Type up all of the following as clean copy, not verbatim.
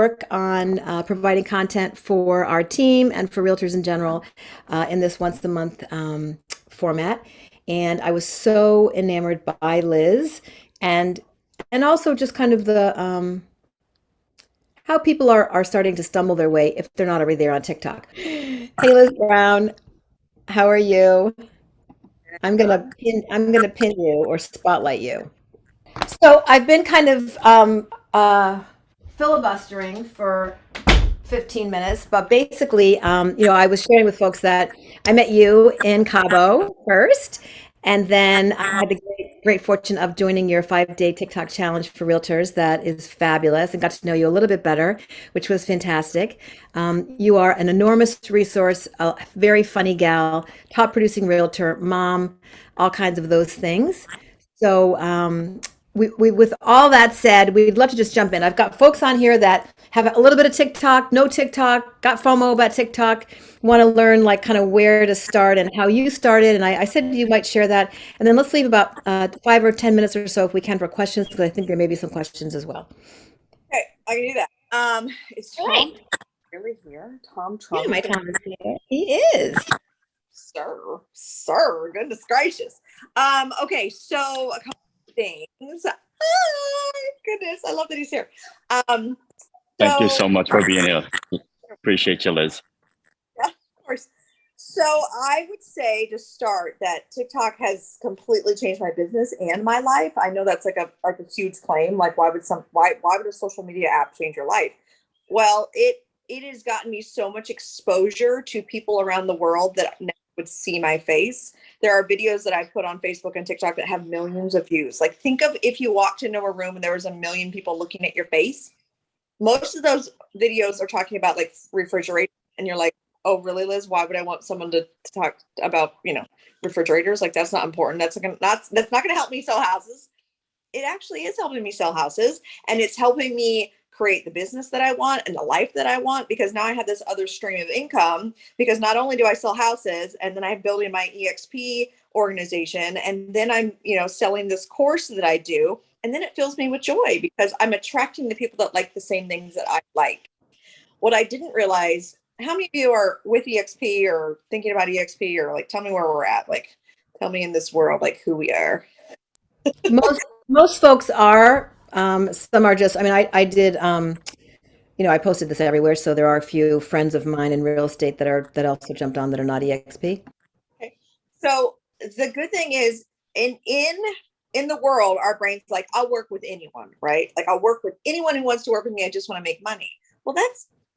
work on providing content for our team and for realtors in general in this once a month format. And I was so enamored by Liz and also just kind of the how people are starting to stumble their way if they're not already there on TikTok. Hey Liz Brown, how are you? I'm gonna pin you or spotlight you. So I've been kind of filibustering for 15 minutes, but basically, I was sharing with folks that I met you in Cabo first, and then I had the great fortune of joining your 5-day TikTok challenge for realtors. That is fabulous, and got to know you a little bit better, which was fantastic. You are an enormous resource, a very funny gal, top producing realtor, mom, all kinds of those things. So, with all that said, we'd love to just jump in. I've got folks on here that have a little bit of TikTok, no TikTok, got FOMO about TikTok, want to learn like kind of where to start and how you started. And I said you might share that. And then let's leave about 5 or 10 minutes or so if we can for questions, because I think there may be some questions as well. Okay, I can do that. Is All Tom right. really here? Tom Yeah, Trump is my gonna, Tom is here. He is. sir, goodness gracious. Okay, so a couple of things. Goodness, I love that he's here. Um, Thank you so so much for being here. Appreciate you, Liz. yeah, of course. So I would say to start that TikTok has completely changed my business and my life. I know that's like a huge claim. Like why would a social media app change your life? Well, it has gotten me so much exposure to people around the world that never would see my face. There are videos that I put on Facebook and TikTok that have millions of views. Like think of if you walked into a room and there was a million people looking at your face. Most of those videos are talking about like refrigerators, and you're like, oh really, Liz, why would I want someone to talk about refrigerators? Like that's not important. That's not gonna help me sell houses. It actually is helping me sell houses, and it's helping me create the business that I want and the life that I want, because now I have this other stream of income, because not only do I sell houses, and then I'm building my EXP organization, and then I'm selling this course that I do, and then it fills me with joy because I'm attracting the people that like the same things that I like. What I didn't realize, how many of you are with EXP or thinking about EXP, or like tell me where we're at, like tell me in this world like who we are. Most folks are. Some are just. I mean, I did. I posted this everywhere, so there are a few friends of mine in real estate that also jumped on that are not EXP. Okay. So the good thing is in the world, our brain's like, I'll work with anyone, right? Like I'll work with anyone who wants to work with me. I just want to make money. Well,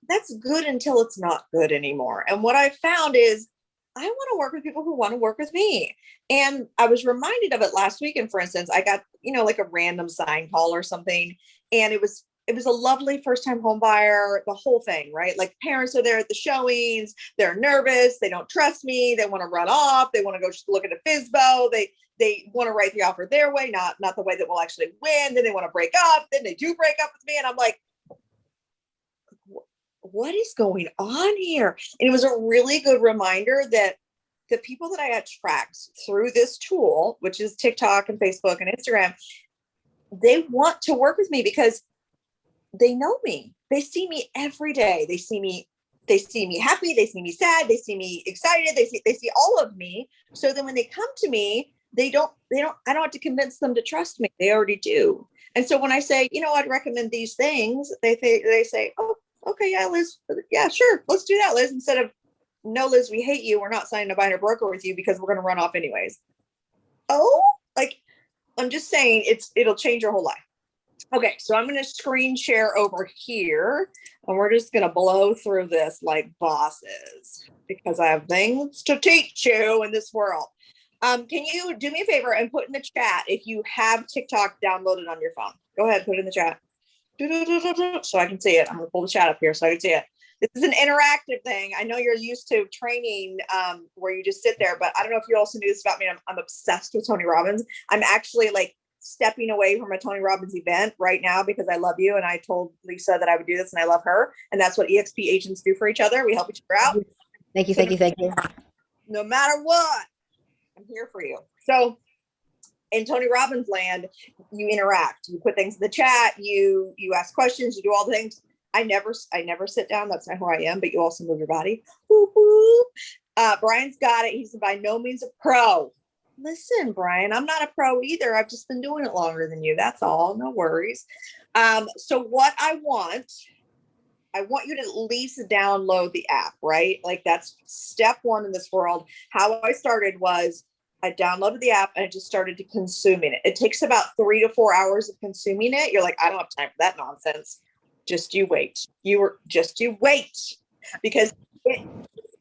that's good until it's not good anymore. And what I found is I want to work with people who want to work with me. And I was reminded of it last weekend, for instance. I got, like a random sign call or something. And it was a lovely first time home buyer, the whole thing, right? Like parents are there at the showings, they're nervous, they don't trust me, they want to run off, they want to go just look at a FISBO, they want to write the offer their way, not the way that we'll actually win. Then they want to break up, then they do break up with me. And I'm like, what is going on here? And it was a really good reminder that the people that I attract through this tool, which is TikTok and Facebook and Instagram, they want to work with me because they know me. They see me every day. They see me happy, they see me sad, they see me excited, they see all of me. So then when they come to me, I don't have to convince them to trust me. They already do. And so when I say, I'd recommend these things, they say, oh, okay, yeah, Liz, yeah, sure, let's do that, Liz, instead of, no, Liz, we hate you, we're not signing a binder broker with you because we're going to run off anyways. Oh, like, I'm just saying it'll change your whole life. Okay, so I'm going to screen share over here, and we're just going to blow through this like bosses because I have things to teach you in this world. Can you do me a favor and put in the chat if you have TikTok downloaded on your phone? Go ahead, put it in the chat so I can see it. I'm going to pull the chat up here so I can see it. This is an interactive thing. I know you're used to training where you just sit there, but I don't know if you also knew this about me. I'm obsessed with Tony Robbins. I'm actually like stepping away from a Tony Robbins event right now because I love you. And I told Lisa that I would do this and I love her. And that's what EXP agents do for each other. We help each other out. Thank you, So thank you, thank you. no matter what, I'm here for you. So in Tony Robbins land, you interact, you put things in the chat, you ask questions, you do all the things. I never sit down. That's not who I am, but you also move your body. Woo, woo. Brian's got it. He's by no means a pro. Listen, Brian, I'm not a pro either. I've just been doing it longer than you. That's all. No worries. So what I want you to at least download the app, right? Like that's step one in this world. How I started was I downloaded the app and I just started to consuming it. It takes about 3 to 4 hours of consuming it. You're like, I don't have time for that nonsense. Just you wait. Just you wait, because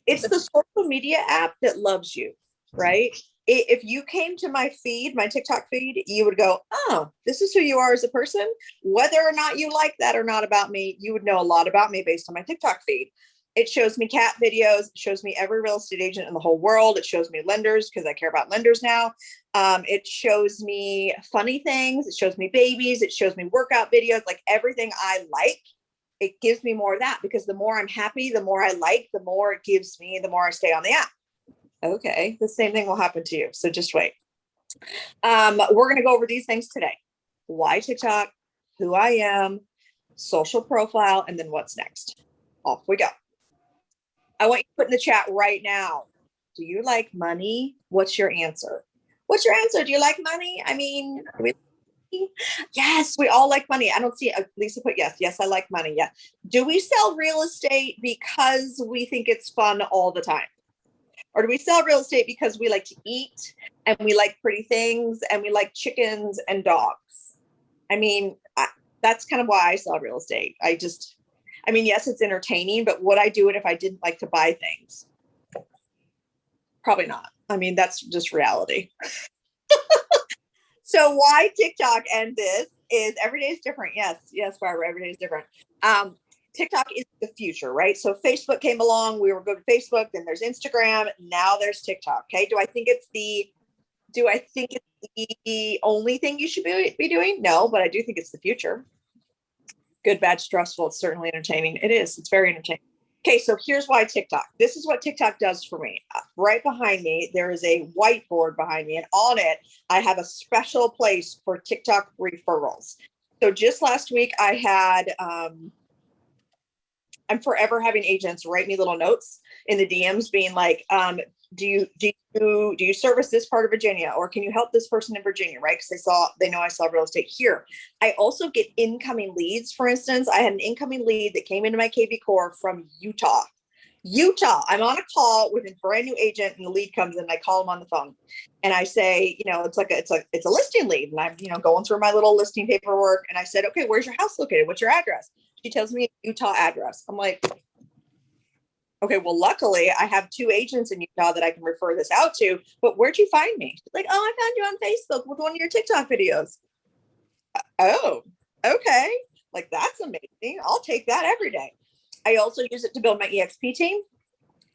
it's the social media app that loves you, right? If you came to my feed, my TikTok feed, you would go, oh, this is who you are as a person. Whether or not you like that or not about me, you would know a lot about me based on my TikTok feed. It shows me cat videos. It shows me every real estate agent in the whole world. It shows me lenders because I care about lenders now. It shows me funny things. It shows me babies. It shows me workout videos, like everything I like. It gives me more of that because the more I'm happy, the more I like, the more it gives me, the more I stay on the app. Okay, the same thing will happen to you. So just wait. We're going to go over these things today. Why TikTok, who I am, social profile, and then what's next. Off we go. I want you to put in the chat right now. Do you like money? What's your answer? What's your answer? Do you like money? I mean, yes, we all like money. I don't see Lisa put yes. Yes, I like money. Yeah. Do we sell real estate because we think it's fun all the time? Or do we sell real estate because we like to eat and we like pretty things and we like chickens and dogs? I mean, that's kind of why I sell real estate. I mean, yes, it's entertaining, but would I do it if I didn't like to buy things? Probably not. I mean, that's just reality. So why TikTok and this is every day is different. Yes, Barbara, every day is different. TikTok is the future, right? So Facebook came along, we were good to Facebook, then there's Instagram, now there's TikTok. Okay. Do I think it's the only thing you should be doing? No, but I do think it's the future. Good, bad, stressful. It's certainly entertaining. It is. It's very entertaining. Okay, so here's why TikTok. This is what TikTok does for me. Right behind me, there is a whiteboard behind me, and on it, I have a special place for TikTok referrals. So just last week, I had, I'm forever having agents write me little notes in the DMs being like, do you service this part of Virginia, or can you help this person in Virginia, right? Because they know I saw real estate here. I also get incoming leads. For instance, I had an incoming lead that came into my KB Core from Utah. I'm on a call with a brand new agent, and the lead comes in. And I call him on the phone, and I say, it's a listing lead, and I'm going through my little listing paperwork, and I said, okay, where's your house located? What's your address? She tells me a Utah address. I'm like, okay, well, luckily I have 2 agents in Utah that I can refer this out to, but where'd you find me? She's like, oh, I found you on Facebook with one of your TikTok videos. Oh, okay. Like, that's amazing. I'll take that every day. I also use it to build my EXP team.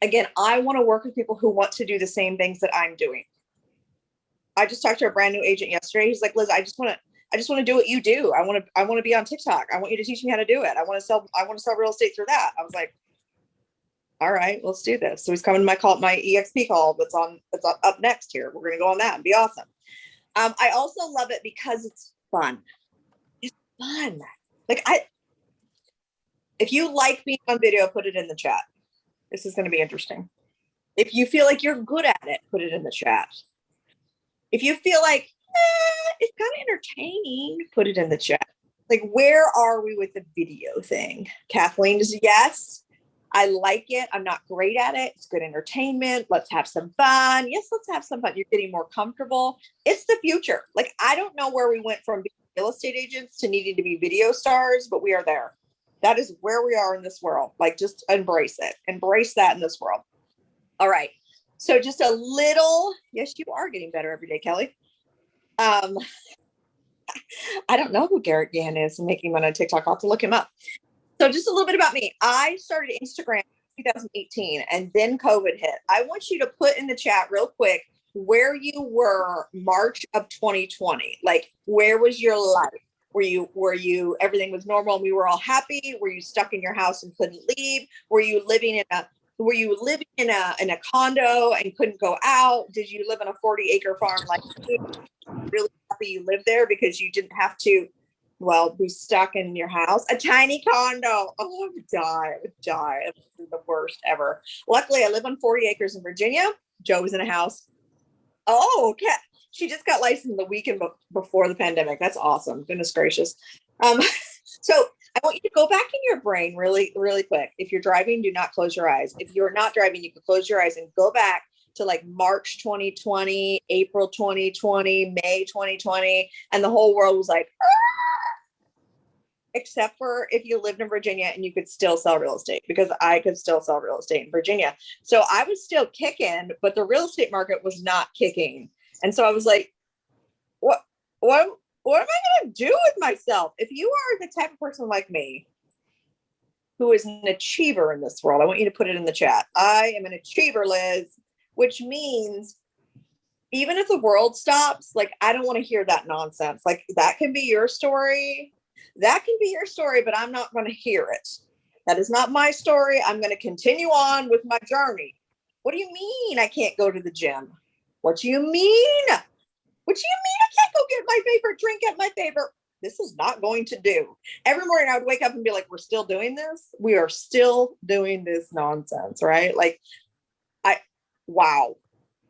Again, I want to work with people who want to do the same things that I'm doing. I just talked to a brand new agent yesterday. He's like, Liz, I just want to do what you do. I want to be on TikTok. I want you to teach me how to do it. I want to sell real estate through that. I was like, all right, let's do this. So he's coming to my EXP call that's up next here. We're going to go on that and be awesome. I also love it because it's fun. It's fun. Like if you like being on video, put it in the chat. This is going to be interesting. If you feel like you're good at it, put it in the chat. If you feel like it's kind of entertaining, put it in the chat. Like, where are we with the video thing? Kathleen is yes. I like it. I'm not great at it. It's good entertainment. Let's have some fun. Yes, let's have some fun. You're getting more comfortable. It's the future. Like, I don't know where we went from being real estate agents to needing to be video stars, but we are there. That is where we are in this world. Like, just embrace it. Embrace that in this world. All right. So just a little, yes, you are getting better every day, Kelly. I don't know who Garrett Gann is and making money on TikTok. I'll have to look him up. So just a little bit about me. I started Instagram in 2018 and then COVID hit. I want you to put in the chat real quick where you were March of 2020. Like, where was your life? Were you everything was normal and we were all happy? Were you stuck in your house and couldn't leave? Were you living in a condo and couldn't go out? Did you live on a 40-acre farm? Like, really happy you lived there because you didn't have to well, be stuck in your house, a tiny condo. Oh, I would die. It was the worst ever. Luckily, I live on 40 acres in Virginia. Joe was in a house. Oh, okay. She just got licensed the weekend before the pandemic. That's awesome. Goodness gracious. So I want you to go back in your brain really, really quick. If you're driving, do not close your eyes. If you're not driving, you can close your eyes and go back to like March 2020, April 2020, May 2020, and the whole world was like, except for if you lived in Virginia and you could still sell real estate, because I could still sell real estate in Virginia. So I was still kicking, but the real estate market was not kicking. And so I was like, what am I going to do with myself? If you are the type of person like me, who is an achiever in this world, I want you to put it in the chat. I am an achiever, Liz, which means even if the world stops, like, I don't want to hear that nonsense. Like, that can be your story. That can be your story, but I'm not going to hear it. That is not my story. I'm going to continue on with my journey. What do you mean I can't go to the gym? What do you mean? What do you mean I can't go get my favorite drink at my favorite? This is not going to do. Every morning I would wake up and be like, we're still doing this. We are still doing this nonsense, right? Like, wow.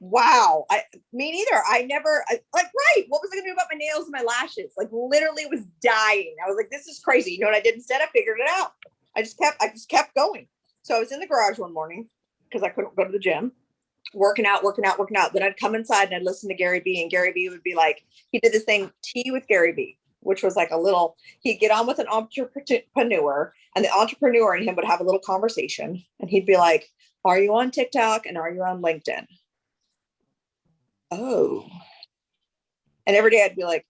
Me neither. Right. What was I gonna do about my nails and my lashes? Like, literally was dying. I was like, this is crazy. You know what I did instead? I figured it out. I just kept going. So I was in the garage one morning because I couldn't go to the gym, working out. Then I'd come inside and I'd listen to Gary B, and Gary B would be like, he did this thing, Tea with Gary B, which was like he'd get on with an entrepreneur, and the entrepreneur and him would have a little conversation, and he'd be like, are you on TikTok and are you on LinkedIn? Oh. And every day I'd be like,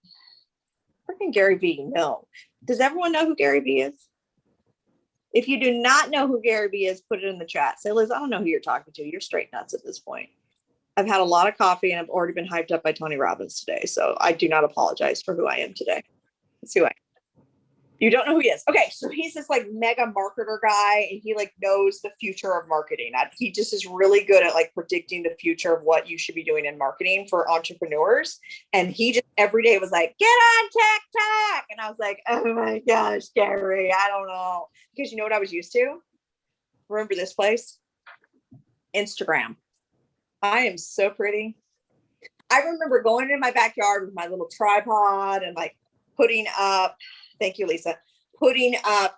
freaking Gary B, no. Does everyone know who Gary B is? If you do not know who Gary B is, put it in the chat. Say, Liz, I don't know who you're talking to. You're straight nuts at this point. I've had a lot of coffee and I've already been hyped up by Tony Robbins today. So I do not apologize for who I am today. Let's see who I am. You don't know who he is. Okay, so he's this like mega marketer guy, and he like knows the future of marketing. He just is really good at like predicting the future of what you should be doing in marketing for entrepreneurs. And he just every day was like, get on TikTok. And I was like, oh my gosh, Gary, I don't know. Because you know what I was used to? Remember this place? Instagram. I am so pretty. I remember going in my backyard with my little tripod and like putting up, thank you, Lisa, putting up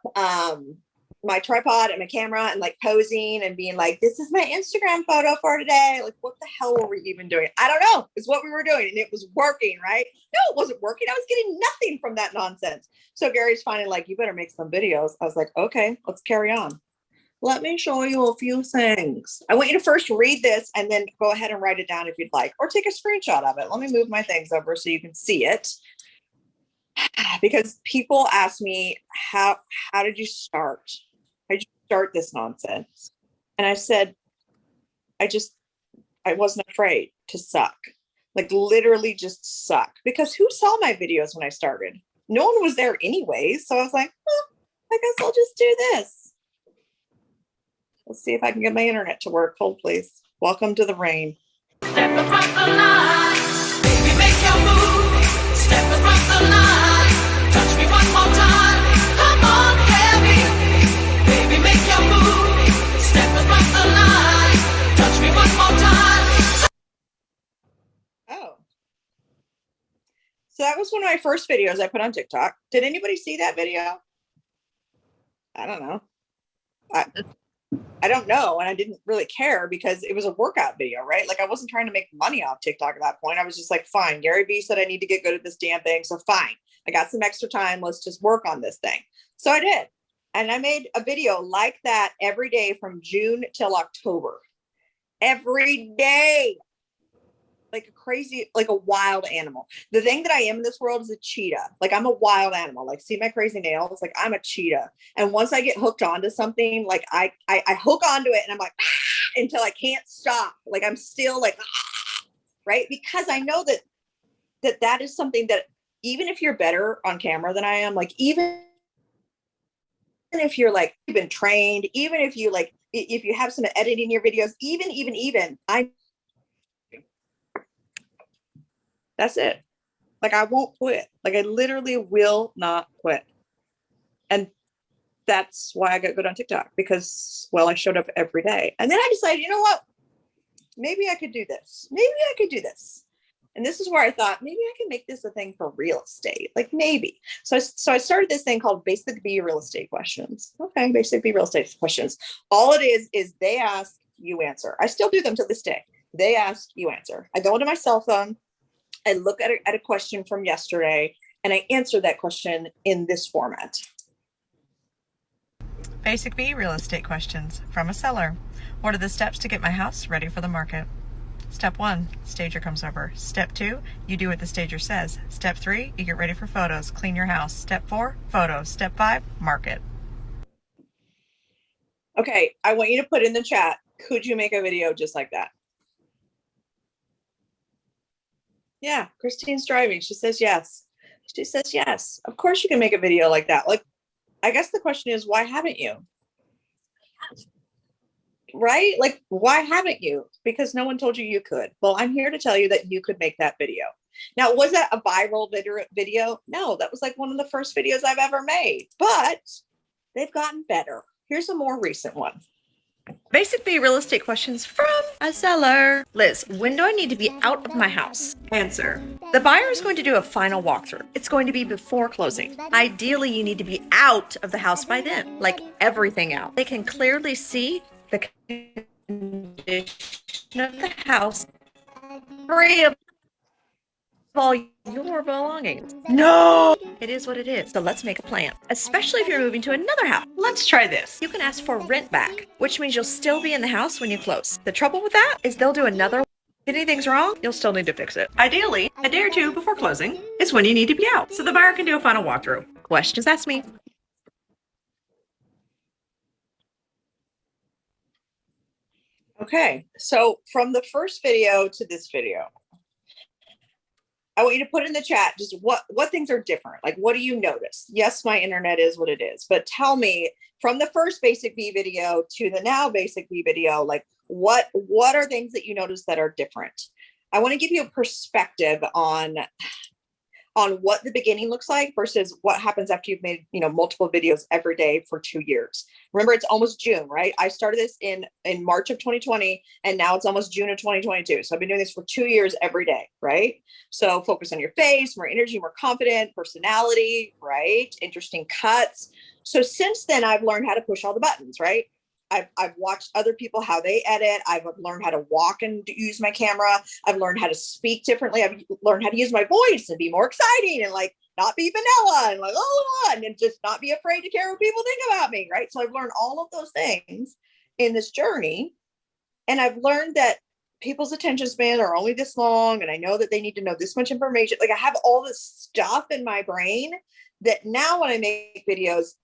my tripod and my camera and like posing and being like, this is my Instagram photo for today. Like, what the hell were we even doing? I don't know. It's what we were doing, and it was working, right? No, it wasn't working. I was getting nothing from that nonsense. So Gary's finally like, you better make some videos. I was like, okay, let's carry on. Let me show you a few things. I want you to first read this and then go ahead and write it down if you'd like, or take a screenshot of it. Let me move my things over so you can see it. Because people ask me, how did you start? How did you start this nonsense? And I said, I wasn't afraid to suck. Like, literally just suck. Because who saw my videos when I started? No one was there anyways. So I was like, I guess I'll just do this. Let's see if I can get my internet to work. Hold, please. Welcome to the rain. Step across the line, baby, make your move. Step across the line, touch me one more time. Come on, Gabby, baby, make your move. Step across the line, touch me one more time. Oh. So that was one of my first videos I put on TikTok. Did anybody see that video? I don't know. I don't know. And I didn't really care because it was a workout video, right? Like, I wasn't trying to make money off TikTok at that point. I was just like, fine, Gary Vee said I need to get good at this damn thing. So fine, I got some extra time. Let's just work on this thing. So I did. And I made a video like that every day from June till October. Every day. Like a crazy, like a wild animal. The thing that I am in this world is a cheetah. Like, I'm a wild animal. Like, see my crazy nails? Like, I'm a cheetah. And once I get hooked onto something, like I hook onto it and I'm like, until I can't stop. Like, I'm still like, right? Because I know that is something that even if you're better on camera than I am, like, even if you're like, you've been trained, even if you like, if you have some editing in your videos, even, that's it. Like I won't quit. Like I literally will not quit. And that's why I got good on TikTok because, well, I showed up every day. And then I decided, you know what? Maybe I could do this. Maybe I could do this. And this is where I thought maybe I can make this a thing for real estate. Like maybe. So I started this thing called Basic B Real Estate Questions. Okay, Basic B Real Estate Questions. All it is they ask, you answer. I still do them to this day. They ask, you answer. I go into my cell phone, I look at a question from yesterday, and I answer that question in this format. Basic B real estate questions from a seller. What are the steps to get my house ready for the market? Step 1, stager comes over. Step 2, you do what the stager says. Step 3, you get ready for photos, clean your house. Step 4, photos. Step 5, market. Okay, I want you to put in the chat, could you make a video just like that? Yeah, Christine's driving. She says yes. She says yes. Of course you can make a video like that. Like, I guess the question is, why haven't you? Right? Like, why haven't you? Because no one told you you could. Well, I'm here to tell you that you could make that video. Now, was that a viral video? No, that was like one of the first videos I've ever made, but they've gotten better. Here's a more recent one. Basic B real estate questions from a seller. Liz, when do I need to be out of my house? Answer. The buyer is going to do a final walkthrough. It's going to be before closing. Ideally, you need to be out of the house by then, like everything out. They can clearly see the condition of the house, free of all your belongings. No! It is what it is. So let's make a plan. Especially if you're moving to another house. Let's try this. You can ask for rent back, which means you'll still be in the house when you close. The trouble with that is they'll do another. If anything's wrong, you'll still need to fix it. Ideally, a day or two before closing is when you need to be out, so the buyer can do a final walkthrough. Questions, ask me. Okay, so from the first video to this video, I want you to put in the chat just what things are different. Like, what do you notice? Yes, my internet is what it is, but tell me from the first Basic B video to the now Basic B video, like what are things that you notice that are different? I want to give you a perspective on what the beginning looks like versus what happens after you've made, multiple videos every day for 2 years. Remember, it's almost June, right? I started this in March of 2020, and now it's almost June of 2022. So I've been doing this for 2 years every day, right? So focus on your face, more energy, more confident, personality, right? Interesting cuts. So since then, I've learned how to push all the buttons, right? I've watched other people, how they edit. I've learned how to walk and use my camera. I've learned how to speak differently. I've learned how to use my voice and be more exciting and like not be vanilla and like, and just not be afraid to care what people think about me, right? So I've learned all of those things in this journey. And I've learned that people's attention span are only this long. And I know that they need to know this much information. Like I have all this stuff in my brain that now when I make videos,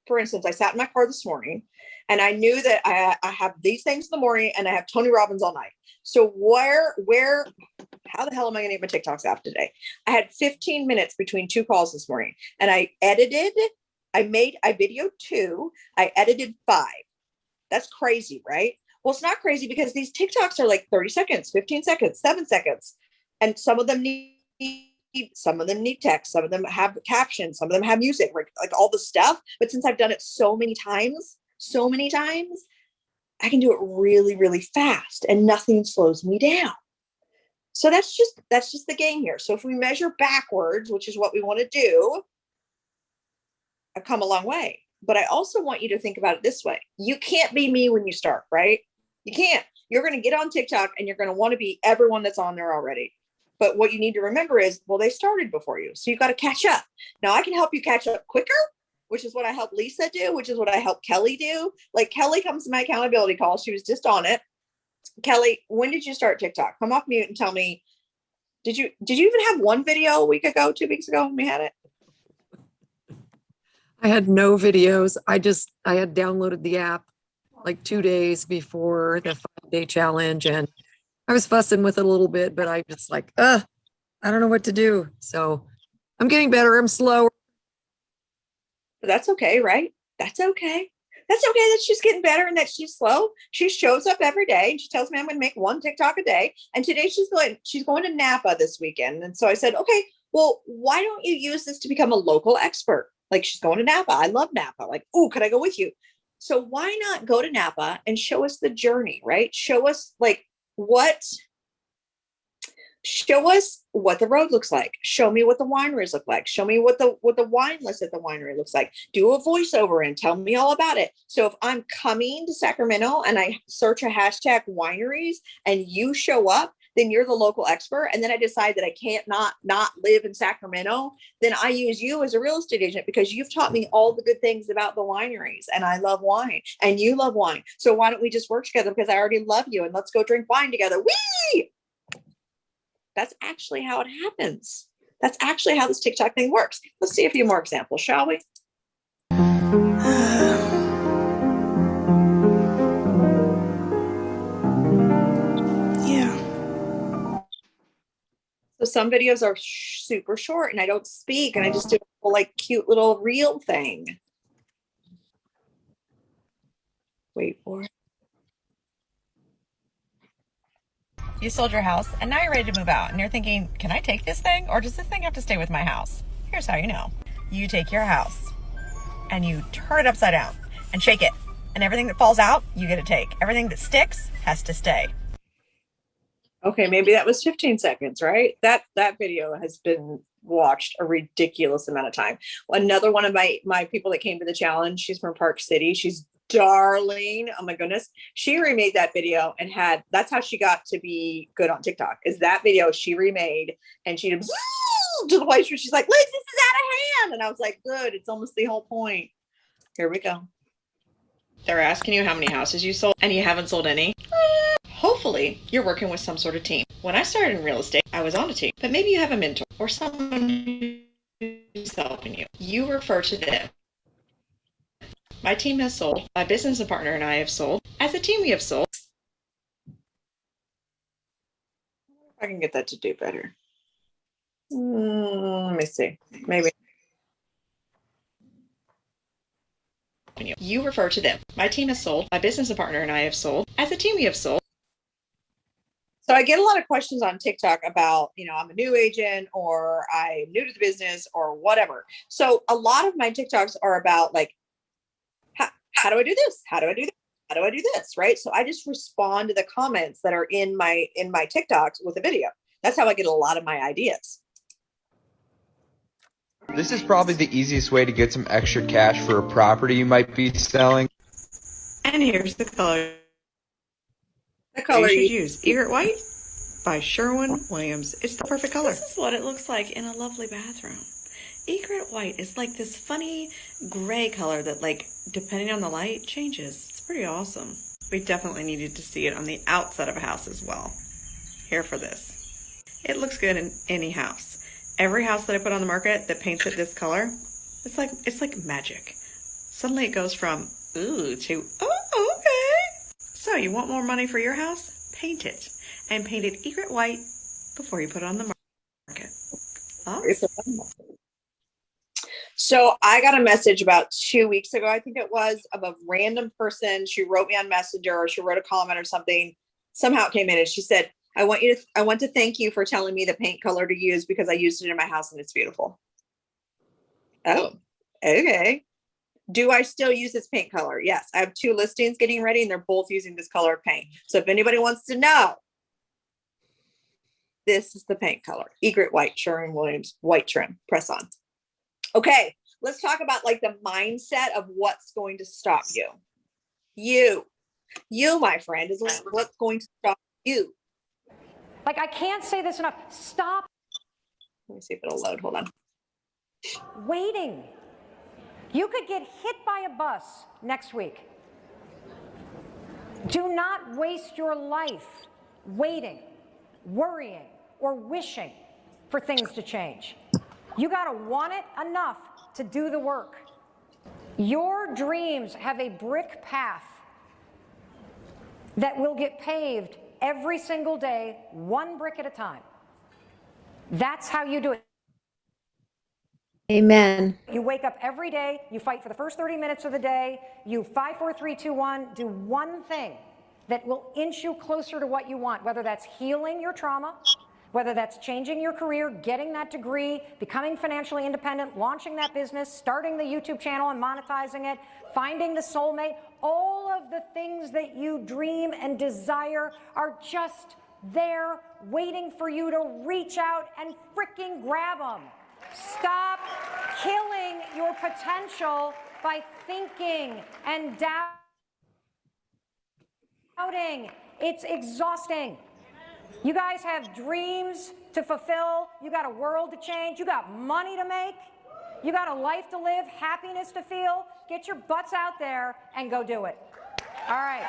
for instance, I sat in my car this morning and I knew that I have these things in the morning and I have Tony Robbins all night. So how the hell am I going to get my TikToks out today? I had 15 minutes between 2 calls this morning and I videoed 2, I edited 5. That's crazy, right? Well, it's not crazy because these TikToks are like 30 seconds, 15 seconds, 7 seconds. And some of them need text, some of them have captions, some of them have music, like all the stuff. But since I've done it so many times, I can do it really, really fast and nothing slows me down. So that's just the game here. So if we measure backwards, which is what we want to do, I've come a long way. But I also want you to think about it this way. You can't be me when you start, right? You can't. You're going to get on TikTok and you're going to want to be everyone that's on there already. But what you need to remember is, well, they started before you. So you've got to catch up. Now I can help you catch up quicker, which is what I helped Lisa do, which is what I helped Kelly do. Like Kelly comes to my accountability call. She was just on it. Kelly, when did you start TikTok? Come off mute and tell me, did you even have one video a week ago, 2 weeks ago when we had it? I had no videos. I had downloaded the app like 2 days before the 5-day challenge and I was fussing with it a little bit, but I just like, I don't know what to do. So I'm getting better. I'm slower. That's okay, right? That's okay. That's okay that she's getting better and that she's slow. She shows up every day and she tells me I'm going to make one TikTok a day. And today she's going to Napa this weekend. And so I said, okay, well, why don't you use this to become a local expert? Like, she's going to Napa. I love Napa. Like, oh, could I go with you? So why not go to Napa and show us the journey, right? Show us what the road looks like. Show me what the wineries look like. Show me what the wine list at the winery looks like. Do a voiceover and tell me all about it. So if I'm coming to Sacramento and I search a hashtag wineries and you show up, then you're the local expert. And then I decide that I can't not live in Sacramento. Then I use you as a real estate agent because you've taught me all the good things about the wineries, and I love wine and you love wine. So why don't we just work together, because I already love you, and let's go drink wine together. Whee! That's actually how it happens. That's actually how this TikTok thing works. Let's see a few more examples, shall we? Yeah. So some videos are super short and I don't speak and I just do a little, like, cute little reel thing. Wait for it. You sold your house and now you're ready to move out and you're thinking, can I take this thing or does this thing have to stay with my house? Here's how you know. You take your house and you turn it upside down and shake it, and everything that falls out, you get to take. Everything that sticks has to stay. Okay, maybe that was 15 seconds, right? That video has been watched a ridiculous amount of time. Another one of my people that came to the challenge, she's from Park City. She's darling. Oh my goodness. She remade that video and that's how she got to be good on TikTok, is that video she remade, and she did to the place where she's like, Liz, this is out of hand. And I was like, good, it's almost the whole point. Here we go. They're asking you how many houses you sold and you haven't sold any. Hopefully you're working with some sort of team. When I started in real estate, I was on a team, but maybe you have a mentor or someone who's helping you. You refer to them. My team has sold. My business partner and I have sold. As a team, we have sold. I can get that to do better. Let me see. Maybe. You refer to them. My team has sold. My business partner and I have sold. As a team, we have sold. So I get a lot of questions on TikTok about, I'm a new agent or I'm new to the business or whatever. So a lot of my TikToks are about, like, how do I do this? How do I do this? How do I do this? Right. So I just respond to the comments that are in my TikToks with a video. That's how I get a lot of my ideas. This is probably the easiest way to get some extra cash for a property you might be selling. And here's the color. The color you should use Egret White by Sherwin-Williams. It's the perfect color. This is what it looks like in a lovely bathroom. Egret White is like this funny gray color that, like, depending on the light, changes. It's pretty awesome. We definitely needed to see it on the outside of a house as well. Here for this. It looks good in any house. Every house that I put on the market that paints it this color, it's like magic. Suddenly it goes from ooh to oh, okay. So you want more money for your house? Paint it. And paint it egret white before you put it on the market. Awesome. So I got a message about 2 weeks ago, I think it was, of a random person. She wrote me on Messenger, or she wrote a comment or something. Somehow it came in and she said, I want to thank you for telling me the paint color to use because I used it in my house and it's beautiful. Oh, okay. Do I still use this paint color? Yes. I have 2 listings getting ready and they're both using this color of paint. So if anybody wants to know, this is the paint color. Egret White, Sherwin-Williams, white trim, press on. Okay, let's talk about, like, the mindset of what's going to stop you. You, my friend, is what's going to stop you. Like, I can't say this enough. Stop Let me see if it'll load. Hold on. waiting. You could get hit by a bus next week. Do not waste your life waiting, worrying, or wishing for things to change. You gotta want it enough to do the work. Your dreams have a brick path that will get paved every single day, 1 brick at a time. That's how you do it. Amen. You wake up every day, you fight for the first 30 minutes of the day, you 5, 4, 3, 2, 1, do one thing that will inch you closer to what you want, whether that's healing your trauma, whether that's changing your career, getting that degree, becoming financially independent, launching that business, starting the YouTube channel and monetizing it, finding the soulmate. All of the things that you dream and desire are just there waiting for you to reach out and freaking grab them. Stop killing your potential by thinking and doubting. It's exhausting. You guys have dreams to fulfill. You got a world to change. You got money to make. You got a life to live, happiness to feel. Get your butts out there and go do it. All right.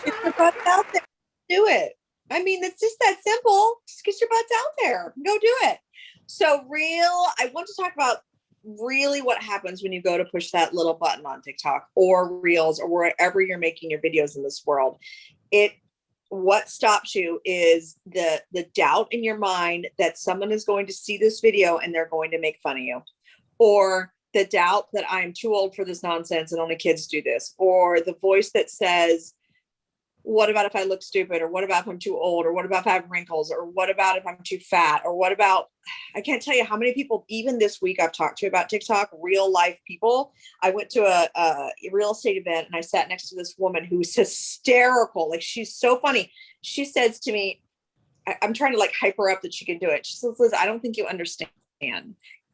Get your butts out there. Do it. I mean, it's just that simple. Just get your butts out there. Go do it. So I want to talk about really what happens when you go to push that little button on TikTok or Reels or wherever you're making your videos in this world. What stops you is the doubt in your mind that someone is going to see this video and they're going to make fun of you, or the doubt that I'm too old for this nonsense and only kids do this, or the voice that says, what about if I look stupid? Or what about if I'm too old? Or what about if I have wrinkles? Or what about if I'm too fat? Or what about, I can't tell you how many people, even this week I've talked to about TikTok, real life people. I went to a real estate event and I sat next to this woman who's hysterical. Like, she's so funny. She says to me, I'm trying to like hype her up that she can do it. She says, Liz, I don't think you understand.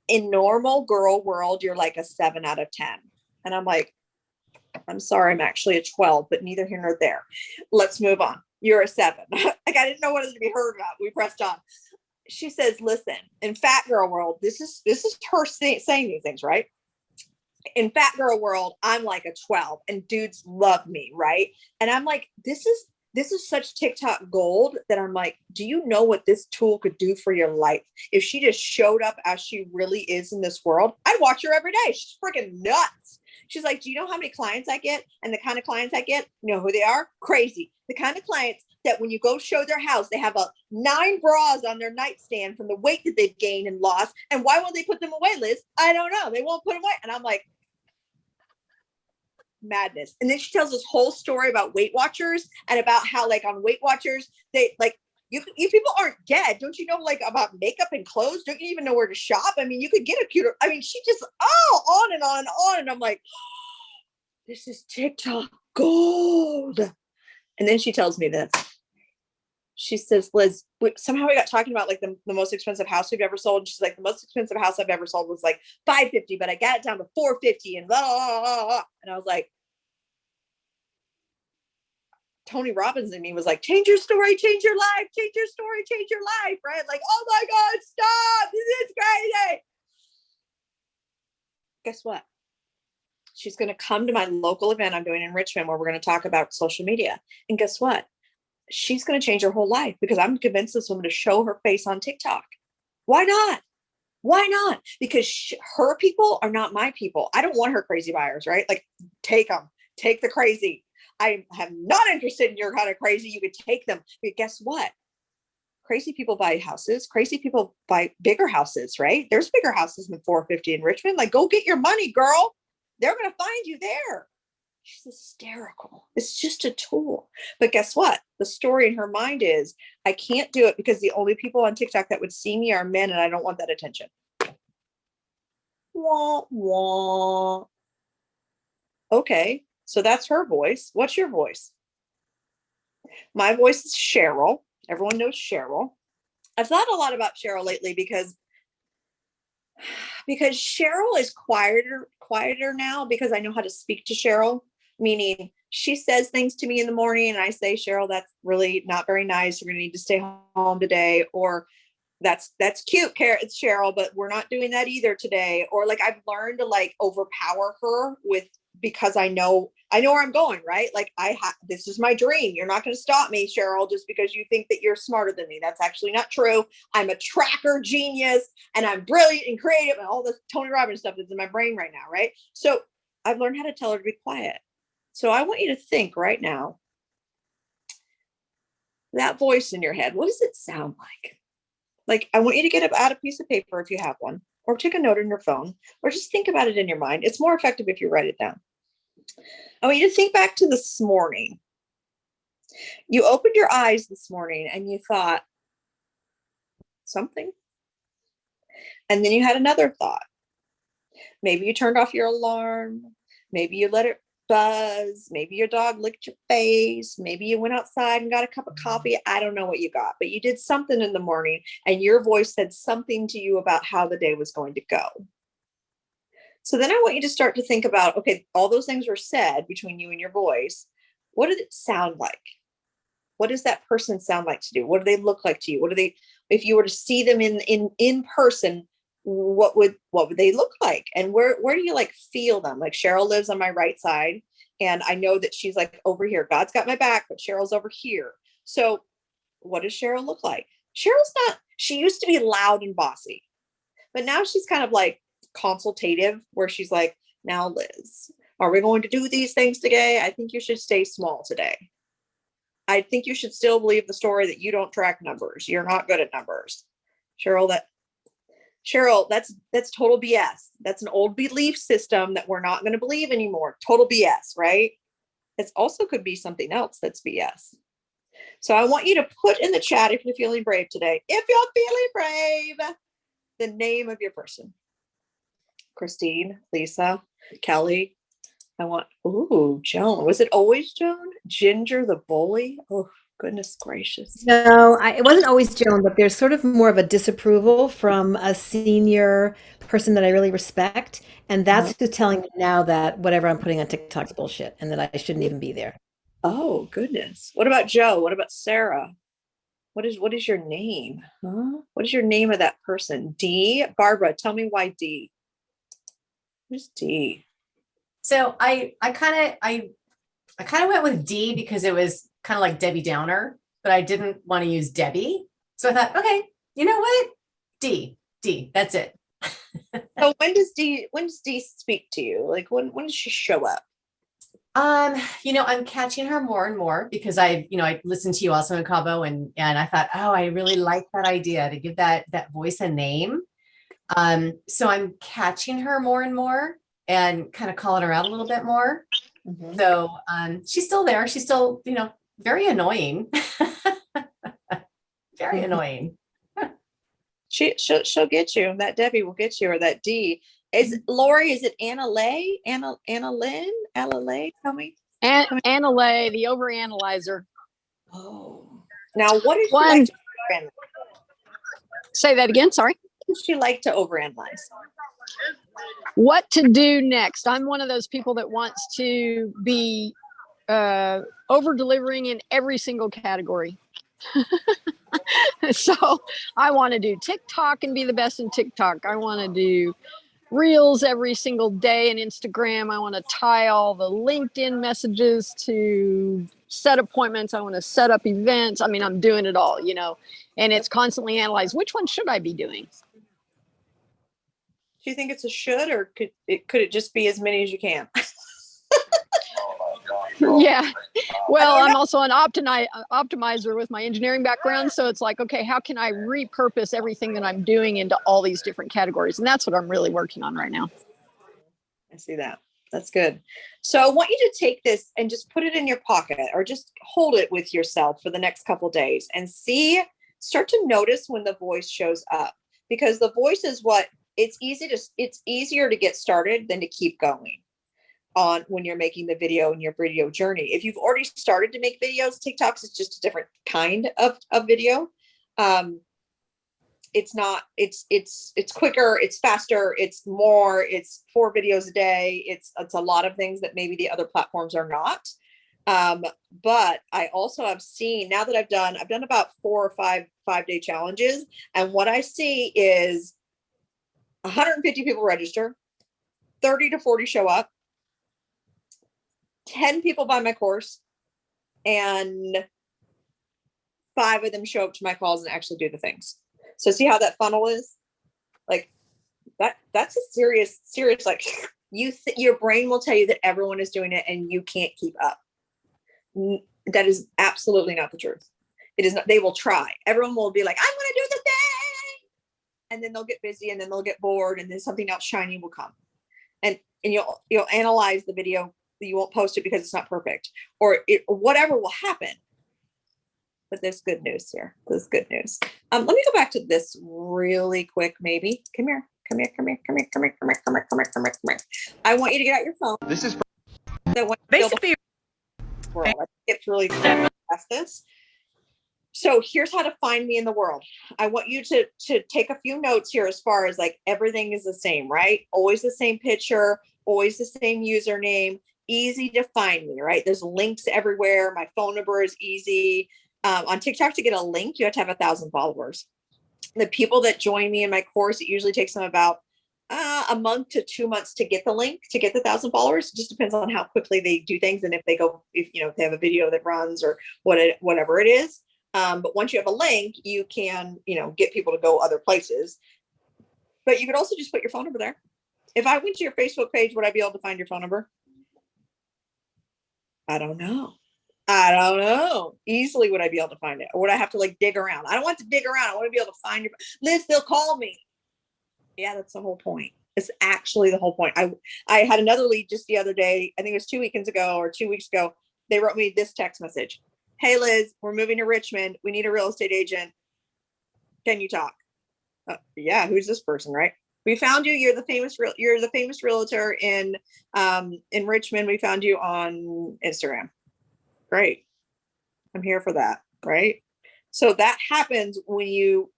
In normal girl world, you're like a 7 out of 10. And I'm like, I'm sorry, I'm actually a 12, but neither here nor there. Let's move on. You're a 7. Like, I didn't know what was to be heard about. We pressed on. She says, listen, in fat girl world, this is her saying these things, right? In fat girl world, I'm like a 12 and dudes love me, right? And I'm like, this is such TikTok gold that I'm like, do you know what this tool could do for your life? If she just showed up as she really is in this world, I'd watch her every day. She's freaking nuts. She's like, do you know how many clients I get? And the kind of clients I get, you know who they are? Crazy. The kind of clients that when you go show their house, they have 9 bras on their nightstand from the weight that they've gained and lost. And why won't they put them away, Liz? I don't know. They won't put them away. And I'm like, madness. And then she tells this whole story about Weight Watchers and about how, like, on Weight Watchers, they like, you people aren't dead. Don't you know, like, about makeup and clothes? Don't you even know where to shop? I mean, you could get a cuter. I mean, she just, on and on and on. And I'm like, this is TikTok gold. And then she tells me this. She says, Liz, somehow we got talking about like the most expensive house we've ever sold. And she's like, the most expensive house I've ever sold was like $550, but I got it down to $450 and blah, blah, blah, blah. And I was like, Tony Robbins in me was like, change your story, change your life, change your story, change your life, right? Like, oh my God, stop, this is crazy. Guess what? She's going to come to my local event I'm doing in Richmond where we're going to talk about social media. And guess what? She's going to change her whole life because I'm convinced this woman to show her face on TikTok. Why not? Why not? Because her people are not my people. I don't want her crazy buyers, right? Like, take them, take the crazy. I am not interested in your kind of crazy. You could take them. But guess what? Crazy people buy houses. Crazy people buy bigger houses, right? There's bigger houses than $450 in Richmond. Like, go get your money, girl. They're going to find you there. She's hysterical. It's just a tool. But guess what? The story in her mind is, I can't do it because the only people on TikTok that would see me are men, and I don't want that attention. Wah, wah. Okay. So that's her voice. What's your voice? My voice is Cheryl. Everyone knows Cheryl. I've thought a lot about Cheryl lately because Cheryl is quieter now because I know how to speak to Cheryl, meaning she says things to me in the morning and I say, Cheryl, that's really not very nice. You're going to need to stay home today. Or that's cute, it's Cheryl, but we're not doing that either today. Or like, I've learned to like overpower her because I know where I'm going, right? Like, this is my dream. You're not going to stop me, Cheryl, just because you think that you're smarter than me. That's actually not true. I'm a tracker genius and I'm brilliant and creative and all this Tony Robbins stuff that's in my brain right now, right? So I've learned how to tell her to be quiet. So I want you to think right now, that voice in your head, what does it sound like? Like, I want you to get out a piece of paper if you have one, or take a note on your phone, or just think about it in your mind. It's more effective if you write it down. I want you to think back to this morning. You opened your eyes this morning and you thought something. And then you had another thought. Maybe you turned off your alarm. Maybe you let it buzz. Maybe your dog licked your face. Maybe you went outside and got a cup of coffee. I don't know what you got, but you did something in the morning and your voice said something to you about how the day was going to go. So then I want you to start to think about, okay, all those things were said between you and your voice. What did it sound like? What does that person sound like to do? What do they look like to you? What do they, if you were to see them in person, what would they look like? And where do you like feel them? Like Cheryl lives on my right side and I know that she's like over here. God's got my back, but Cheryl's over here. So what does Cheryl look like? She used to be loud and bossy, but now she's kind of like consultative where she's like, now Liz, are we going to do these things today? I think you should stay small today. I think you should still believe the story that you don't track numbers. You're not good at numbers. Cheryl, that's total BS. That's an old belief system that we're not going to believe anymore. Total BS, right? It also could be something else that's BS. So I want you to put in the chat, if you're feeling brave today, if you're feeling brave, the name of your person. Christine, Lisa, Kelly. Joan. Was it always Joan? Ginger the bully? Oh, goodness gracious. No, it wasn't always Joan, but there's sort of more of a disapproval from a senior person that I really respect. And that's who's telling me now that whatever I'm putting on TikTok is bullshit and that I shouldn't even be there. Oh, goodness. What about Joe? What about Sarah? What is your name? Huh? What is your name of that person? D? Barbara, tell me why D. Who's D? So I kind of went with D because it was kind of like Debbie Downer, but I didn't want to use Debbie. So I thought, okay, you know what? D, that's it. So when does D speak to you? Like when does she show up? I'm catching her more and more because I listened to you also in Cabo and I thought, oh, I really like that idea to give that voice a name. So I'm catching her more and more and kind of calling her out a little bit more. Mm-hmm. So she's still there. She's still, very annoying. Very annoying. She'll get you. That Debbie will get you, or that D. Is Lori, is it Anna Lay? Anna Lynn? Ella Lay? Tell me. Anna Lay, the overanalyzer. Oh. Now what is she One. like to overanalyze? Say that again, sorry. What does she like to overanalyze? What to do next? I'm one of those people that wants to be over delivering in every single category. So I want to do TikTok and be the best in TikTok. I want to do Reels every single day in Instagram. I want to tie all the LinkedIn messages to set appointments. I want to set up events. I mean, I'm doing it all, and it's constantly analyzed. Which one should I be doing? Do you think it's a should, or could it just be as many as you can? Yeah. Well, I'm also an optimizer with my engineering background. So it's like, okay, how can I repurpose everything that I'm doing into all these different categories? And that's what I'm really working on right now. I see that. That's good. So I want you to take this and just put it in your pocket or just hold it with yourself for the next couple of days and start to notice when the voice shows up, because the voice is it's easier to get started than to keep going on when you're making the video in your video journey. If you've already started to make videos, TikToks is just a different kind of video. It's quicker, it's faster, it's 4 videos a day. It's a lot of things that maybe the other platforms are not. But I also have seen, now that I've done about 4 or 5-day challenges. And what I see is 150 people register, 30 to 40 show up, 10 people buy my course, and 5 of them show up to my calls and actually do the things. So see how that funnel is? Like that's a serious, like your brain will tell you that everyone is doing it and you can't keep up. That is absolutely not the truth. It is not. They will try. Everyone will be like, I'm going to do the thing. and then they'll get busy, and then they'll get bored, and then something else shiny will come. And you'll analyze the video. You won't post it because it's not perfect, or whatever will happen. But there's good news here. There's good news. Let me go back to this really quick, maybe. Come here. I want you to get out your phone. This is That when Basically, world. I think it's really past this. So here's how to find me in the world. I want you to take a few notes here as far as like everything is the same, right? Always the same picture, always the same username, easy to find me, right? There's links everywhere. My phone number is easy. On TikTok, to get a link, you have to have 1,000 followers. The people that join me in my course, it usually takes them about a month to 2 months to get the link, to get the 1,000 followers. It just depends on how quickly they do things, and if they have a video that runs or whatever it is. But once you have a link, you can, get people to go other places. But you could also just put your phone number there. If I went to your Facebook page, would I be able to find your phone number? I don't know. Easily would I be able to find it? Or would I have to like dig around? I don't want to dig around. I want to be able to find your Liz, they'll call me. Yeah, that's the whole point. It's actually the whole point. I had another lead just the other day. I think it was 2 weekends ago or 2 weeks ago. They wrote me this text message. Hey Liz, we're moving to Richmond. We need a real estate agent. Can you talk? Yeah, who's this person, right? We found you. You're the famous realtor in Richmond. We found you on Instagram. Great. I'm here for that, right? So that happens when you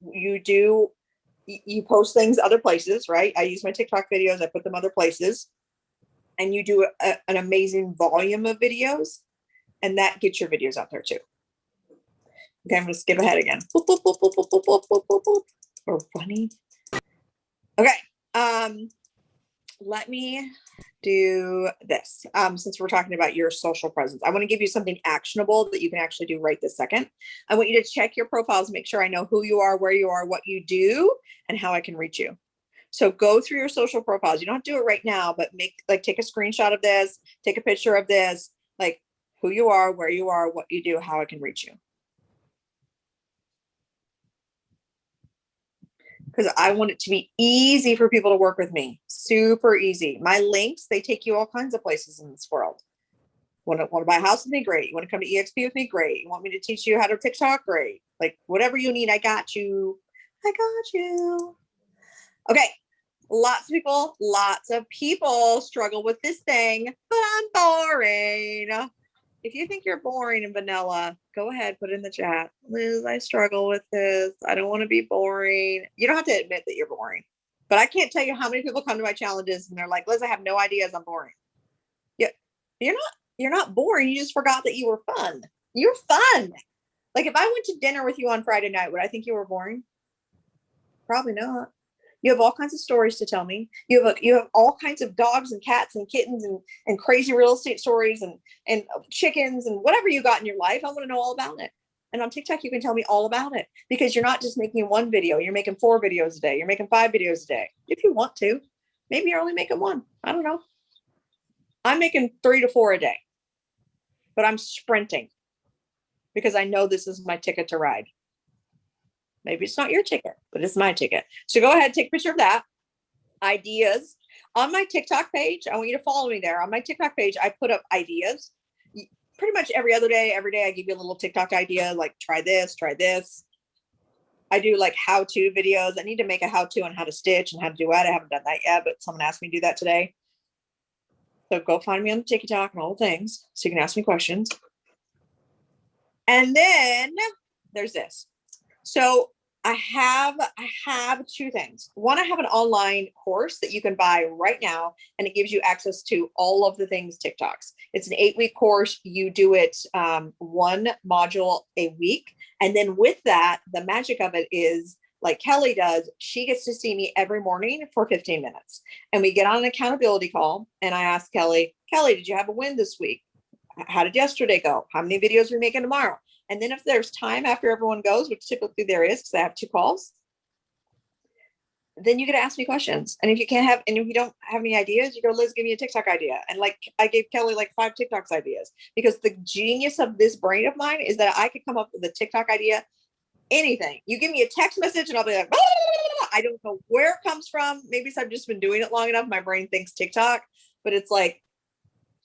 post things other places, right? I use my TikTok videos. I put them other places, and you do an amazing volume of videos, and that gets your videos out there too. Okay, I'm going to skip ahead again. Boop, boop, boop, boop, boop, boop, boop, boop, boop, boop. Or funny. Okay. Let me do this. Since we're talking about your social presence, I want to give you something actionable that you can actually do right this second. I want you to check your profiles, make sure I know who you are, where you are, what you do, and how I can reach you. So go through your social profiles. You don't have to do it right now, but take a screenshot of this, take a picture of this, like who you are, where you are, what you do, how I can reach you. Because I want it to be easy for people to work with me. Super easy. My links, they take you all kinds of places in this world. Want to buy a house with me? Great. You want to come to EXP with me? Great. You want me to teach you how to TikTok? Great. Like whatever you need, I got you. Okay. Lots of people struggle with this thing, but I'm boring. If you think you're boring and vanilla, go ahead, put it in the chat. Liz, I struggle with this. I don't want to be boring. You don't have to admit that you're boring, but I can't tell you how many people come to my challenges and they're like, Liz, I have no ideas. I'm boring. Yeah, you're not boring. You just forgot that you were fun. You're fun. Like if I went to dinner with you on Friday night, would I think you were boring? Probably not. You have all kinds of stories to tell me. You have all kinds of dogs and cats and kittens and crazy real estate stories and chickens and whatever you got in your life. I want to know all about it. And on TikTok, you can tell me all about it because you're not just making one video. You're making 4 videos a day. You're making 5 videos a day. If you want to, maybe you're only making 1. I don't know. I'm making 3 to 4 a day, but I'm sprinting because I know this is my ticket to ride. Maybe it's not your ticket, but it's my ticket. So go ahead, take a picture of that. Ideas. On my TikTok page, I want you to follow me there. On my TikTok page, I put up ideas. Pretty much every day I give you a little TikTok idea, like try this. I do like how-to videos. I need to make a how-to on how to stitch and how to duet. I haven't done that yet, but someone asked me to do that today. So go find me on the TikTok and all the things so you can ask me questions. And then there's this. So I have 2 things. One, I have an online course that you can buy right now, and it gives you access to all of the things TikToks. It's an 8-week course. You do it 1 module a week. And then with that, the magic of it is like Kelly does, she gets to see me every morning for 15 minutes. And we get on an accountability call and I ask Kelly, did you have a win this week? How did yesterday go? How many videos are we making tomorrow? And then if there's time after everyone goes, which typically there is, because I have 2 calls, then you get to ask me questions. And if you don't have any ideas, you go, Liz, give me a TikTok idea. And like I gave Kelly like 5 TikToks ideas, because the genius of this brain of mine is that I could come up with a TikTok idea, anything. You give me a text message and I'll be like, blah, blah, blah, blah. I don't know where it comes from. Maybe it's I've just been doing it long enough. My brain thinks TikTok, but it's like,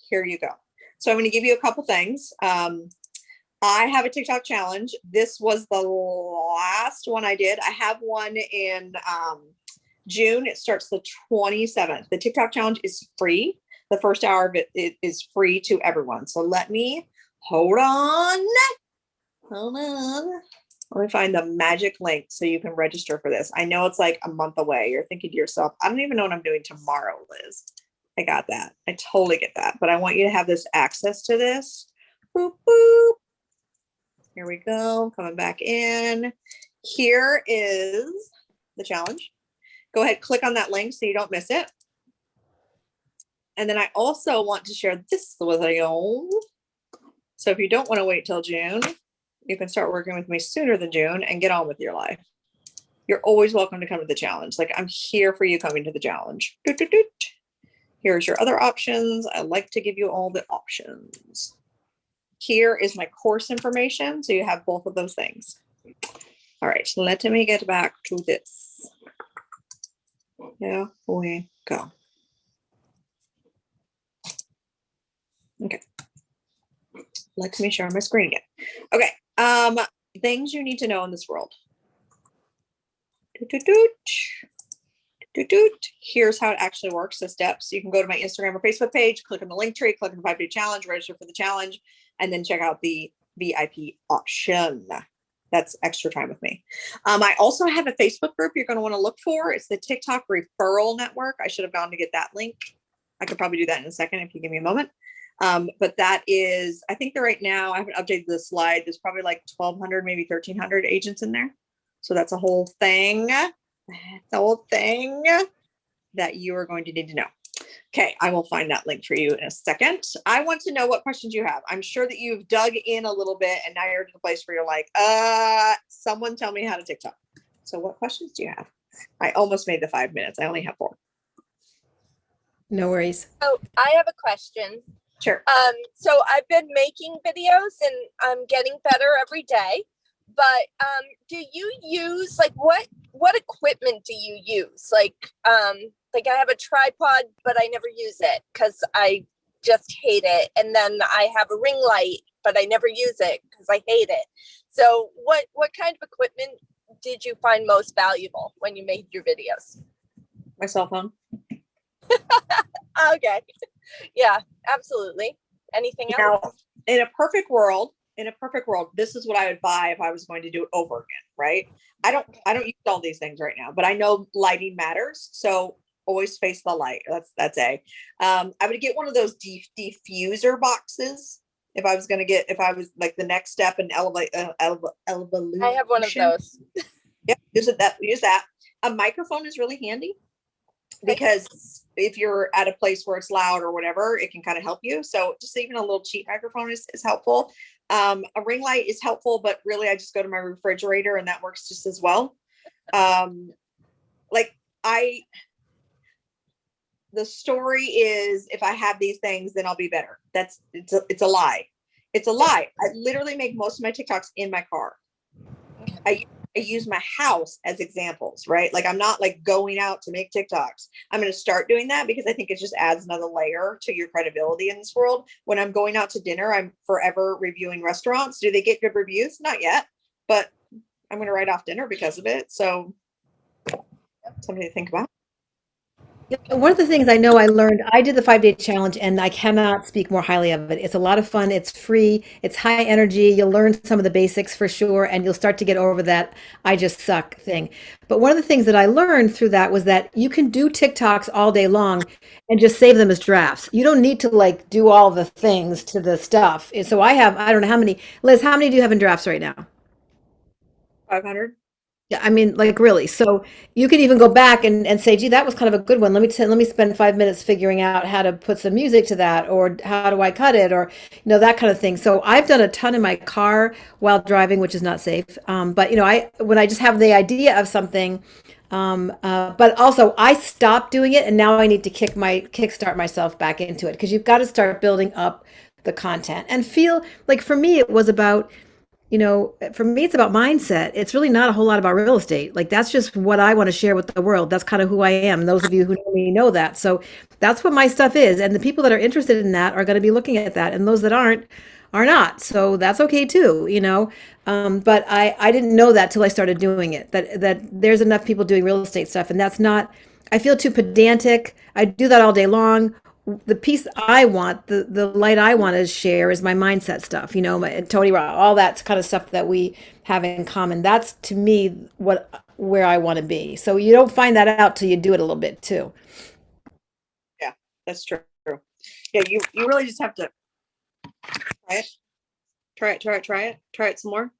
here you go. So I'm going to give you a couple things. I have a TikTok challenge. This was the last one I did. I have one in June. It starts the 27th. The TikTok challenge is free. The first hour of it is free to everyone. So let me hold on. Let me find the magic link so you can register for this. I know it's like a month away. You're thinking to yourself, I don't even know what I'm doing tomorrow, Liz. I got that. I totally get that. But I want you to have this access to this. Boop, boop. Here we go. Coming back in. Here is the challenge. Go ahead, click on that link so you don't miss it. And then I also want to share this with you. So if you don't want to wait till June, you can start working with me sooner than June and get on with your life. You're always welcome to come to the challenge. Like, I'm here for you coming to the challenge. Doot, doot, doot. Here's your other options. I like to give you all the options. Here is my course information. So you have both of those things. All right, let me get back to this. There we go. Okay. Let me share my screen again. Okay. Things you need to know in this world. Doot, doot, doot. Doot, doot. Here's how it actually works. The steps. You can go to my Instagram or Facebook page, click on the link tree, click on the 5-day challenge, register for the challenge, and then check out the VIP option. That's extra time with me. I also have a Facebook group you're going to want to look for. It's the TikTok Referral Network. I should have gone to get that link. I could probably do that in a second if you give me a moment. But that is, I think that right now, I haven't updated the slide. There's probably like 1,200, maybe 1,300 agents in there. So that's a whole thing. The whole thing that you are going to need to know. Okay, I will find that link for you in a second. I want to know what questions you have. I'm sure that you've dug in a little bit and now you're to the place where you're like, someone tell me how to TikTok. So what questions do you have? I almost made the 5 minutes. I only have 4. No worries. Oh, I have a question. Sure. So I've been making videos and I'm getting better every day. But do you use what equipment do you use? Like I have a tripod, but I never use it because I just hate it. And then I have a ring light, but I never use it because I hate it. So what kind of equipment did you find most valuable when you made your videos? My cell phone. Okay. Yeah, absolutely. Anything else? Now, in a perfect world, this is what I would buy if I was going to do it over again, right? I don't use all these things right now, but I know lighting matters. So always face the light. That's A. I would get one of those diffuser boxes if I was like the next step in evolution. I have one of those. Yep, use that. A microphone is really handy because if you're at a place where it's loud or whatever, it can kind of help you. So just even a little cheap microphone is helpful. A ring light is helpful, but really I just go to my refrigerator and that works just as well. The story is if I have these things, then I'll be better. It's a lie. It's a lie. I literally make most of my TikToks in my car. I use my house as examples, right? Like I'm not like going out to make TikToks. I'm going to start doing that because I think it just adds another layer to your credibility in this world. When I'm going out to dinner, I'm forever reviewing restaurants. Do they get good reviews? Not yet, but I'm going to write off dinner because of it. So something to think about. One of the things I know I learned, I did the 5-day challenge and I cannot speak more highly of it. It's a lot of fun. It's free. It's high energy. You'll learn some of the basics for sure. And you'll start to get over that I just suck thing. But one of the things that I learned through that was that you can do TikToks all day long and just save them as drafts. You don't need to like do all the things to the stuff. So I don't know how many, Liz, how many do you have in drafts right now? 500. Yeah, I mean, like really. So you could even go back and say, gee, that was kind of a good one. Let me spend 5 minutes figuring out how to put some music to that, or how do I cut it, or that kind of thing. So I've done a ton in my car while driving, which is not safe. But when I just have the idea of something, but also I stopped doing it, and now I need to kickstart myself back into it because you've got to start building up the content and feel like for me it was about for me, it's about mindset. It's really not a whole lot about real estate. Like that's just what I want to share with the world. That's kind of who I am. Those of you who know me know that. So that's what my stuff is. And the people that are interested in that are going to be looking at that. And those that aren't are not. So that's okay too. But I didn't know that till I started doing it, that there's enough people doing real estate stuff. And that's not, I feel too pedantic. I do that all day long. The piece I want, the light I want to share is my mindset stuff, Tony Robb, all that kind of stuff that we have in common. That's to me where I want to be. So you don't find that out till you do it a little bit too. Yeah, that's true. Yeah, you really just have to try it some more.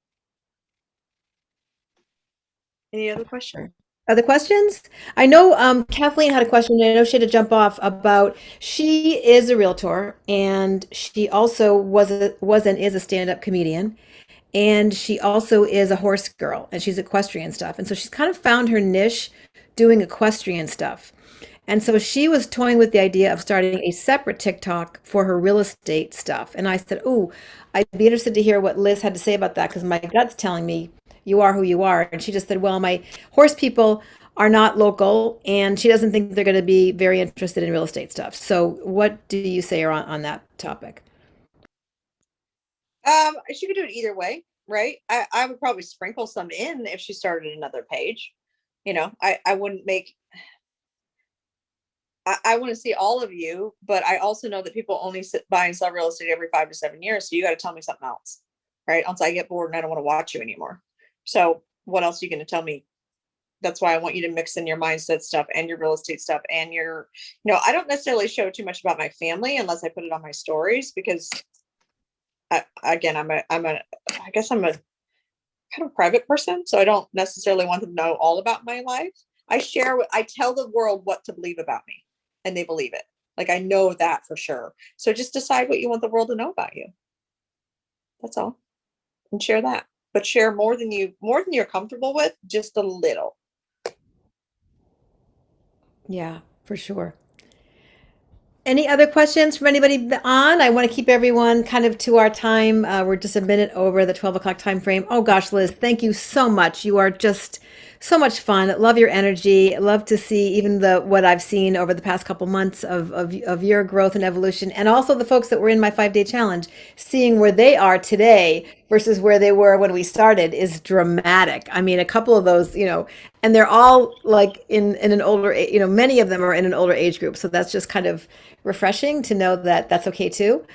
Any other questions? Other questions? I know Kathleen had a question. I know she had to jump off about she is a realtor and she also was and is a stand-up comedian. And she also is a horse girl and she's equestrian stuff. And so she's kind of found her niche doing equestrian stuff. And so she was toying with the idea of starting a separate TikTok for her real estate stuff. And I said, "Ooh, I'd be interested to hear what Liz had to say about that because my gut's telling me you are who you are." And she just said, "Well, my horse people are not local and she doesn't think they're going to be very interested in real estate stuff." So what do you say on that topic? She could do it either way, right? I would probably sprinkle some in if she started another page. I wouldn't make. I want to see all of you, but I also know that people only buy and sell real estate every 5 to 7 years. So you got to tell me something else, right? Once I get bored and I don't want to watch you anymore. So what else are you going to tell me? That's why I want you to mix in your mindset stuff and your real estate stuff and I don't necessarily show too much about my family unless I put it on my stories because I guess I'm a kind of private person. So I don't necessarily want them to know all about my life. I tell the world what to believe about me and they believe it. Like I know that for sure. So just decide what you want the world to know about you. That's all. And share that, but share more than you're comfortable with, just a little. Yeah, for sure. Any other questions from anybody on? I want to keep everyone kind of to our time. We're just a minute over the 12 o'clock time frame. Oh gosh, Liz, thank you so much. You are just so much fun. Love your energy. Love to see even what I've seen over the past couple months of your growth and evolution, and also the folks that were in my 5-day challenge, seeing where they are today versus where they were when we started is dramatic. I mean, a couple of those, and they're all like in an older, many of them are in an older age group. So that's just kind of refreshing to know that that's okay too.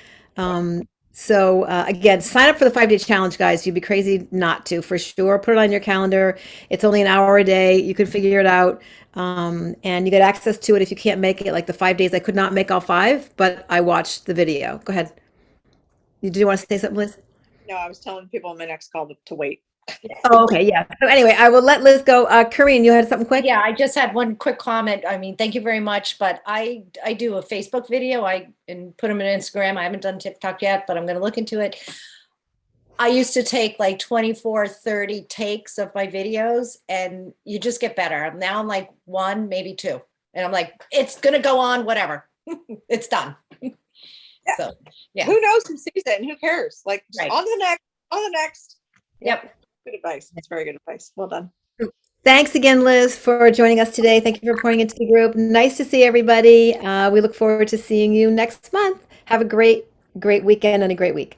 So again, sign up for the 5-day challenge, guys. You'd be crazy not to, for sure. Put it on your calendar. It's only an hour a day. You can figure it out. And you get access to it if you can't make it. Like the 5 days, I could not make all 5, but I watched the video. Go ahead. Did you want to say something, Liz? No, I was telling people on my next call to wait. Oh, okay. Yeah. So anyway, I will let Liz go. Karine, you had something quick? Yeah, I just had one quick comment. I mean, thank you very much, but I do a Facebook video. And put them in Instagram. I haven't done TikTok yet, but I'm going to look into it. I used to take like 24, 30 takes of my videos and you just get better. Now I'm like 1, maybe 2. And I'm like, it's going to go on, whatever. It's done. Yeah. So, yeah. Who knows who sees it and who cares? Like Right. on the next. Yep. Good advice. That's very good advice. Well done. Thanks again, Liz, for joining us today. Thank you for pouring into the group. Nice to see everybody. We look forward to seeing you next month. Have a great weekend and a great week.